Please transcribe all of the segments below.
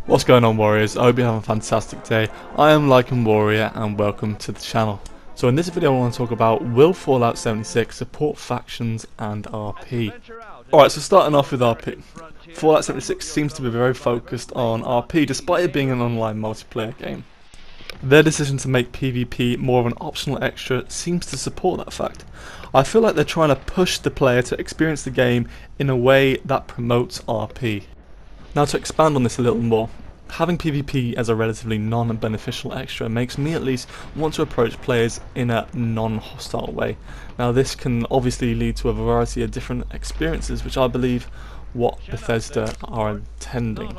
What's going on, warriors? I hope you have a fantastic day. I am Lycan Warrior and welcome to the channel. So in this video I want to talk about will Fallout 76 support factions and RP. Alright, so starting off with RP. Fallout 76 seems to be very focused on RP despite it being an online multiplayer game. Their decision to make PvP more of an optional extra seems to support that fact. I feel like they're trying to push the player to experience the game in a way that promotes RP. Now, to expand on this a little more, having PvP as a relatively non-beneficial extra makes me at least want to approach players in a non-hostile way. Now this can obviously lead to a variety of different experiences, which I believe what Bethesda are intending.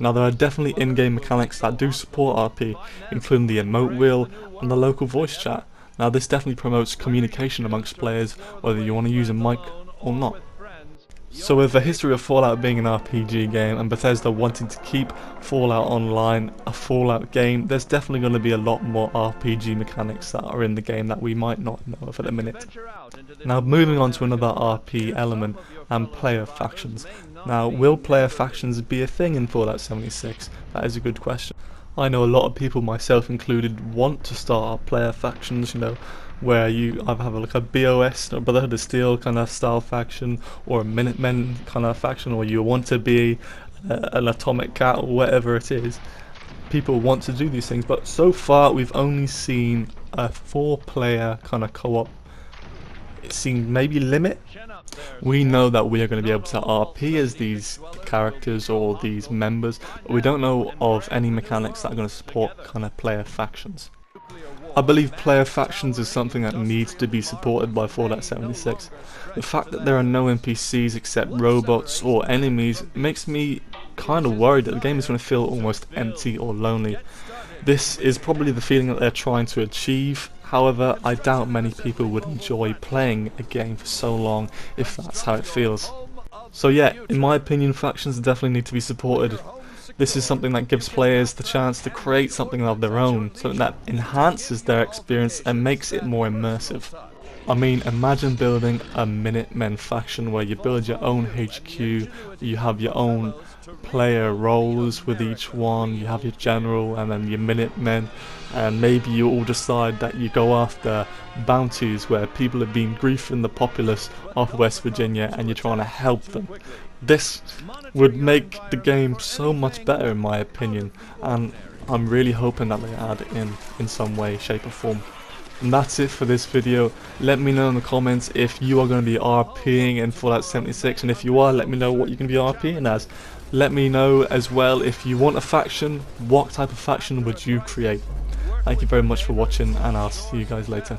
Now there are definitely in-game mechanics that do support RP, including the Emot Wheel and the local voice chat. Now this definitely promotes communication amongst players, whether you want to use a mic or not. So with the history of Fallout being an RPG game and Bethesda wanting to keep Fallout Online a Fallout game, there's definitely going to be a lot more RPG mechanics that are in the game that we might not know of at the minute. Now moving on to another RP element and player factions. Now will player factions be a thing in Fallout 76? That is a good question. I know a lot of people, myself included, want to start player factions, where you either have like a BOS or Brotherhood of Steel kind of style faction, or a Minutemen kind of faction, or you want to be an Atomic Cat or whatever it is. People want to do these things, but so far we've only seen a 4-player kind of co-op. It seemed maybe limit. We know that we are going to be able to RP as these characters or these members, but we don't know of any mechanics that are going to support kind of player factions. I believe player factions is something that needs to be supported by Fallout 76. The fact that there are no NPCs except robots or enemies makes me kind of worried that the game is going to feel almost empty or lonely. This is probably the feeling that they're trying to achieve. However, I doubt many people would enjoy playing a game for so long if that's how it feels. So yeah, in my opinion, factions definitely need to be supported. This is something that gives players the chance to create something of their own, something that enhances their experience and makes it more immersive. I mean, imagine building a Minutemen faction where you build your own HQ, you have your own player roles with each one, you have your general and then your Minutemen, and maybe you all decide that you go after bounties where people have been griefing the populace of West Virginia and you're trying to help them. This would make the game so much better in my opinion, and I'm really hoping that they add it in some way, shape or form. And that's it for this video. Let me know in the comments if you are going to be RPing in Fallout 76, and if you are, let me know what you're going to be RPing as. Let me know as well if you want a faction, what type of faction would you create. Thank you very much for watching, and I'll see you guys later.